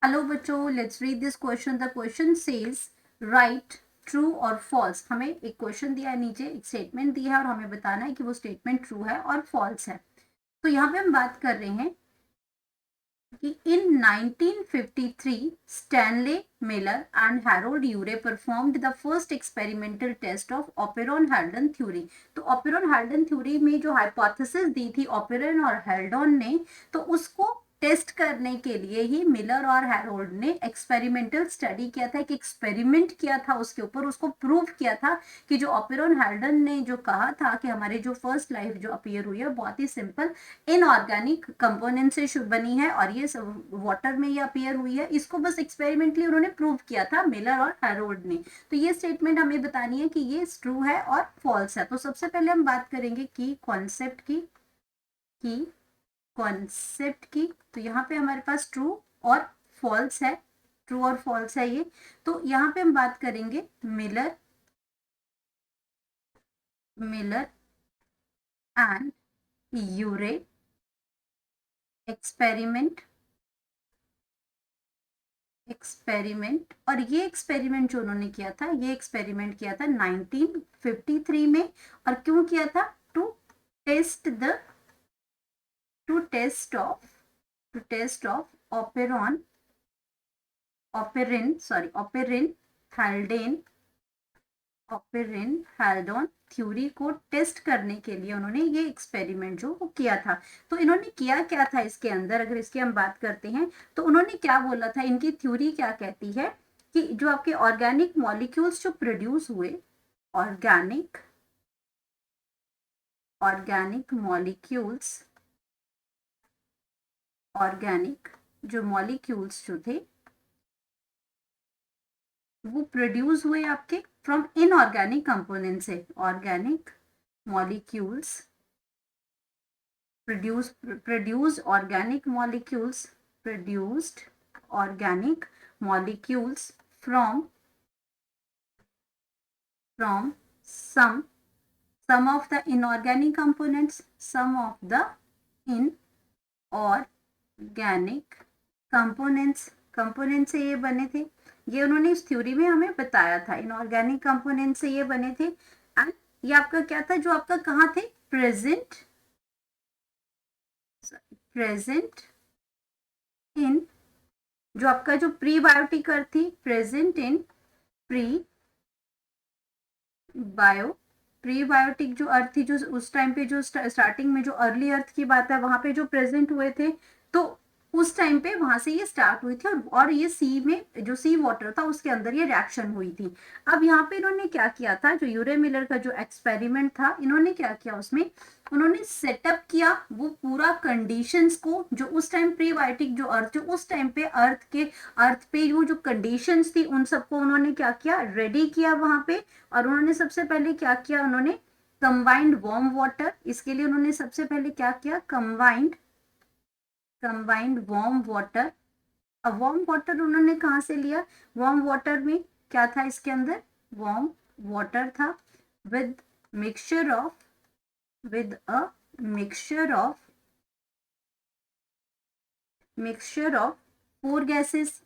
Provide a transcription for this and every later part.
Hello बच्चों, let's read this question. The question says right true और false. हमें एक क्वेश्चन दिया है, नीचे एक स्टेटमेंट दी है और हमें बताना है कि वो स्टेटमेंट ट्रू है और फॉल्स है। तो यहाँ पे हम बात कर रहे हैं कि in 1953 Stanley Miller and Harold Urey performed the first experimental test of Oparin Haldane theory. तो ऑपेरॉन हेल्डन थ्योरी में जो हाइपोथेसिस दी थी ऑपेरॉन और हेल्डन ने, तो उसको टेस्ट करने के लिए ही मिलर और हैरोल्ड ने एक्सपेरिमेंटल स्टडी किया था, एक एक्सपेरिमेंट किया था उसके ऊपर, उसको प्रूव किया था कि जो ऑपेरॉन हेल्डन ने जो कहा था कि हमारे जो फर्स्ट लाइफ जो अपीयर हुई है बहुत ही सिंपल इनऑर्गेनिक कंपोनेंट से बनी है और ये वाटर में ये अपीयर हुई है, इसको बस एक्सपेरिमेंटली उन्होंने प्रूव किया था मिलर और हैरोल्ड ने। तो ये स्टेटमेंट हमें बतानी है कि ये ट्रू है और फॉल्स है। तो सबसे पहले हम बात करेंगे की कॉन्सेप्ट की। तो यहाँ पे हमारे पास ट्रू और फॉल्स है, ट्रू और फॉल्स है ये। तो यहाँ पे हम बात करेंगे मिलर एंड यूरे एक्सपेरिमेंट और ये एक्सपेरिमेंट जो उन्होंने किया था, ये एक्सपेरिमेंट किया था 1953 में। और क्यों किया था? To test the to test of Oparin Haldane theory को टेस्ट करने के लिए उन्होंने ये एक्सपेरिमेंट जो वो किया था। तो इन्होंने किया क्या था इसके अंदर, अगर इसकी हम बात करते हैं तो उन्होंने क्या बोला था, इनकी थ्योरी क्या कहती है कि जो आपके ऑर्गेनिक मॉलिक्यूल्स जो प्रोड्यूस हुए, ऑर्गेनिक जो मॉलिक्यूल्स जो थे वो प्रोड्यूस हुए आपके फ्रॉम इनऑर्गेनिक कंपोनेंट से। Organic molecules produced organic molecules from some of the inorganic components, component से ये बने थे। ये उन्होंने इस थ्योरी में हमें बताया था, इनऑर्गेनिक कंपोनेंट से ये बने थे। एंड ये आपका क्या था, जो आपका कहाँ थे, प्रेजेंट इन जो आपका जो प्रीबायोटिक अर्थ थी, प्रेजेंट इन प्रीबायोटिक जो अर्थ थी, जो उस टाइम पे जो स्टार्टिंग में जो अर्ली अर्थ की बात है वहां पे जो प्रेजेंट हुए थे, तो उस टाइम पे वहां से ये स्टार्ट हुई थी और ये सी में जो सी वाटर था उसके अंदर ये रिएक्शन हुई थी। अब यहाँ पे इन्होंने क्या किया था, जो यूरे मिलर का जो एक्सपेरिमेंट था, इन्होंने क्या किया उसमें, उन्होंने सेटअप किया वो पूरा कंडीशंस को, जो उस टाइम प्रीबायोटिक जो अर्थ, जो उस टाइम पे अर्थ पे वो जो कंडीशंस थी उन सबको उन्होंने क्या किया, रेडी किया वहां पे। और उन्होंने सबसे पहले क्या किया, उन्होंने कंबाइंड वार्म वाटर, इसके लिए उन्होंने सबसे पहले क्या किया, कंबाइंड वार्म वाटर। अब वार्म वाटर उन्होंने कहाँ से लिया, वार्म वाटर में क्या था, इसके अंदर वार्म वाटर था with mixture of four gases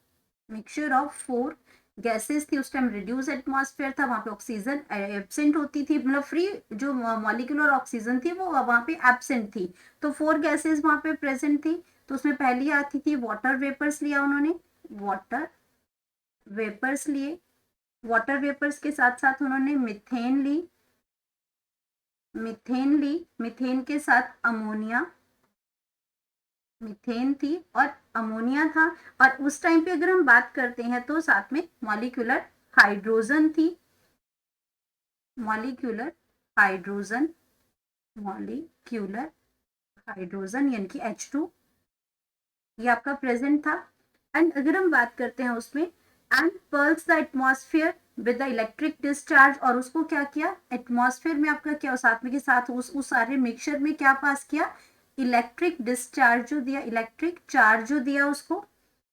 थी। उस टाइम रिड्यूस एटमॉस्फेयर था, वहां पे ऑक्सीजन एब्सेंट होती थी, मतलब फ्री जो मॉलिक्यूलर ऑक्सीजन थी वो वहां पे एब्सेंट थी। तो 4 गैसेस वहां पे प्रेजेंट थी। तो उसमें पहली आती थी वाटर वेपर्स, लिया उन्होंने वाटर वेपर्स लिए। वाटर वेपर्स के साथ साथ उन्होंने मिथेन मिथेन के साथ अमोनिया, मिथेन थी और अमोनिया था। और उस टाइम पे अगर हम बात करते हैं तो साथ में मॉलिक्यूलर हाइड्रोजन थी, मॉलिक्यूलर हाइड्रोजन यानी कि H2, ये आपका प्रेजेंट था। एंड अगर हम बात करते हैं उसमें, and pearls the atmosphere with the electric discharge, और उसको क्या किया, एटमॉस्फेयर में आपका क्या साथ में के साथ उस सारे मिक्सचर में क्या पास किया, इलेक्ट्रिक डिस्चार्ज जो दिया, इलेक्ट्रिक चार्ज जो दिया उसको,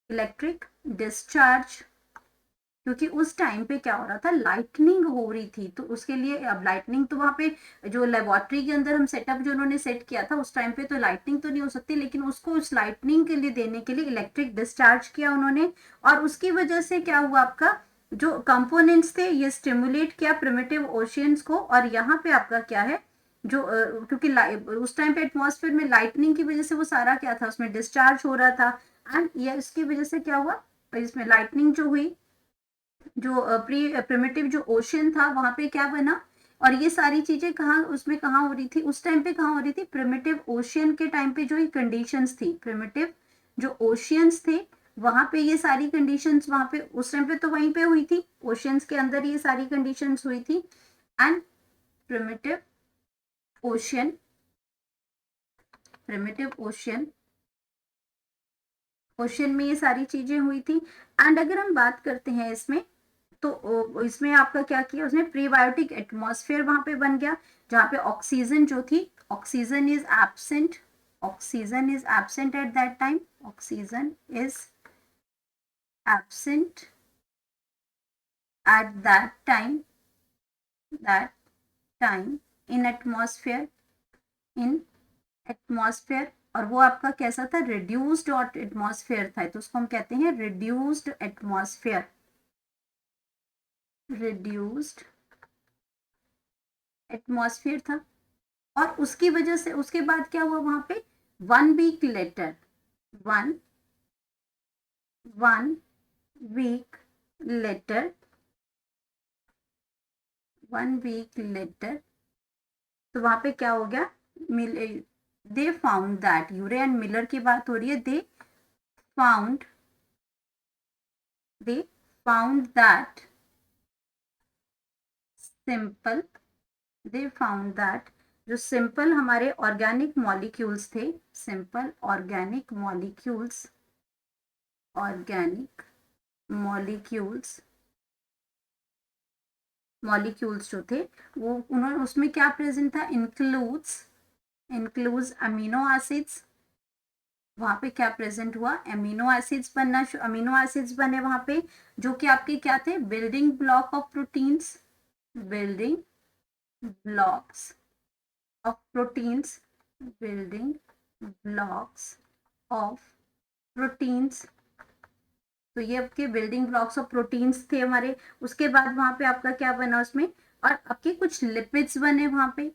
इलेक्ट्रिक डिस्चार्ज क्योंकि उस टाइम पे क्या हो रहा था, लाइटनिंग हो रही थी, तो उसके लिए अब लाइटनिंग तो वहां पे जो लेबोरेटरी के अंदर हम सेटअप जो उन्होंने सेट किया था उस टाइम पे तो लाइटनिंग तो नहीं हो सकती, लेकिन उसको उस लाइटनिंग के लिए देने के लिए इलेक्ट्रिक डिस्चार्ज किया उन्होंने, और उसकी वजह से क्या हुआ, आपका जो कंपोनेंट्स थे ये स्टिमुलेट किया प्रिमिटिव ओशियंस को, और यहाँ पे आपका क्या है जो क्योंकि उस टाइम पे एटमॉस्फेयर में लाइटनिंग की वजह से वो सारा क्या था, उसमें डिस्चार्ज हो रहा था, एंड ये इसकी वजह से क्या हुआ, इसमें लाइटनिंग जो हुई, जो प्रिमिटिव जो ओशन था वहां पे क्या बना, और ये सारी चीजें कहाँ उसमें कहाँ हो रही थी, उस टाइम पे कहाँ हो रही थी, प्रिमिटिव ओशियन के टाइम पे जो ये कंडीशंस थी, प्रिमिटिव जो ओशियंस थे वहां पे ये सारी कंडीशंस वहां पे उस टाइम पे तो वहीं पे हुई थी, ओशियंस के अंदर ये सारी कंडीशंस हुई थी, and primitive ocean, primitive ocean, ocean में ये सारी चीजें हुई थी। एंड अगर हम बात करते हैं इसमें, तो इसमें आपका क्या किया उसने, प्रीबायोटिक एटमॉस्फेयर वहां पे बन गया, जहां पे ऑक्सीजन जो थी, oxygen is absent, oxygen is absent at that time, oxygen is absent at that time in atmosphere, in atmosphere, और वो आपका कैसा था, रिड्यूस्ड एटमॉस्फेयर था, तो उसको हम कहते हैं रिड्यूस्ड एटमॉस्फेयर, रिड्यूस्ड एटमॉस्फेयर था, और उसकी वजह से उसके बाद क्या हुआ वहां पे, 1 week later, one week later, 1 week later, तो वहां पे क्या हो गया, they found that, Urey and Miller की बात हो रही है, they found that simple, they found that जो सिंपल हमारे ऑर्गेनिक मॉलिक्यूल्स थे, simple organic molecules, organic molecules, molecules जो थे वो उन्होंने उसमें क्या प्रेजेंट था, इंक्लूड्स अमीनो एसिड्स, वहां पे क्या प्रेजेंट हुआ, अमीनो एसिड्स बनना, अमीनो एसिड्स बने वहां पे, जो कि आपके क्या थे, building block of proteins, building blocks of proteins, building blocks of proteins, तो ये आपके बिल्डिंग ब्लॉक्स ऑफ प्रोटीन्स थे हमारे। उसके बाद वहां पे आपका क्या बना उसमें, और आपके कुछ लिपिड्स बने वहां पे,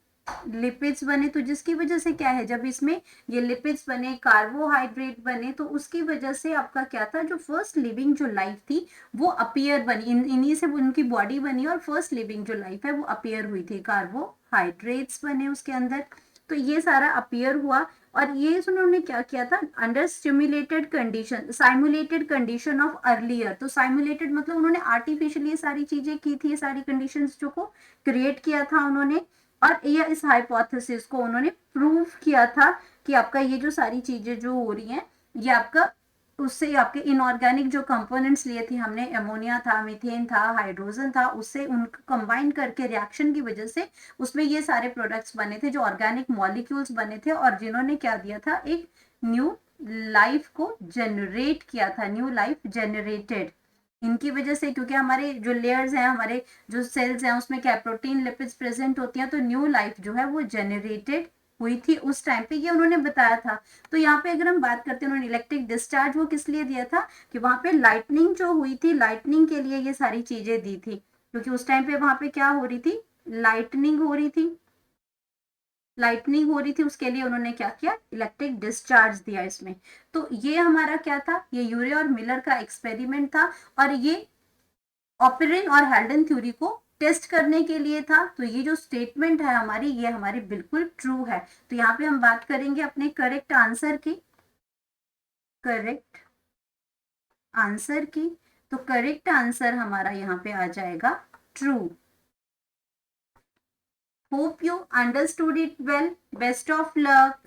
लिपिड्स बने, तो जिसकी वजह से क्या है, जब इसमें ये लिपिड्स बने, कार्बोहाइड्रेट बने, तो उसकी वजह से आपका क्या था, जो फर्स्ट लिविंग जो लाइफ थी वो अपीयर बनी, इन्हीं से उनकी बॉडी बनी, और फर्स्ट लिविंग जो लाइफ है वो अपीयर हुई थी, कार्बोहाइड्रेट्स बने उसके अंदर, तो ये सारा अपीयर हुआ, और ये उन्होंने क्या किया था, under stimulated condition, simulated condition of earlier, तो साइमुलेटेड मतलब उन्होंने आर्टिफिशियली ये सारी चीजें की थी, ये सारी कंडीशंस जो को क्रिएट किया था उन्होंने, और ये इस हाइपोथेसिस को उन्होंने प्रूव किया था कि आपका ये जो सारी चीजें जो हो रही हैं ये आपका उससे आपके इनऑर्गेनिक जो कंपोनेंट्स लिए थे हमने, अमोनिया था, मीथेन था, हाइड्रोजन था, उससे उनको कंबाइन करके रिएक्शन की वजह से उसमें ये सारे प्रोडक्ट्स बने थे, जो ऑर्गेनिक मॉलिक्यूल्स बने थे, और जिन्होंने क्या दिया था, एक न्यू लाइफ को जनरेट किया था, न्यू लाइफ जनरेटेड इनकी वजह से, क्योंकि हमारे जो लेयर्स हैं, हमारे जो सेल्स हैं, उसमें क्या प्रोटीन लिपिड्स प्रेजेंट होती हैं, तो न्यू लाइफ जो है वो जनरेटेड हुई थी उस टाइम पे, ये उन्होंने बताया था। तो यहाँ पे अगर हम बात करते हैं, उन्होंने इलेक्ट्रिक डिस्चार्ज वो किस लिए दिया था, कि वहां पे लाइटनिंग जो हुई थी, लाइटनिंग के लिए ये सारी चीजें दी थी, क्योंकि उस टाइम पे वहां पे क्या हो रही थी, लाइटनिंग हो रही थी, लाइटनिंग हो रही थी, उसके लिए उन्होंने क्या किया, इलेक्ट्रिक डिस्चार्ज दिया इसमें। तो ये हमारा क्या था, ये यूरे और मिलर का एक्सपेरिमेंट था, और ये ऑपरेन और हेल्डन थ्योरी को टेस्ट करने के लिए था। तो ये जो स्टेटमेंट है हमारी, ये हमारी बिल्कुल ट्रू है। तो यहाँ पे हम बात करेंगे अपने करेक्ट आंसर की, करेक्ट आंसर की, तो करेक्ट आंसर हमारा यहाँ पे आ जाएगा true. Hope you understood it well, best of luck.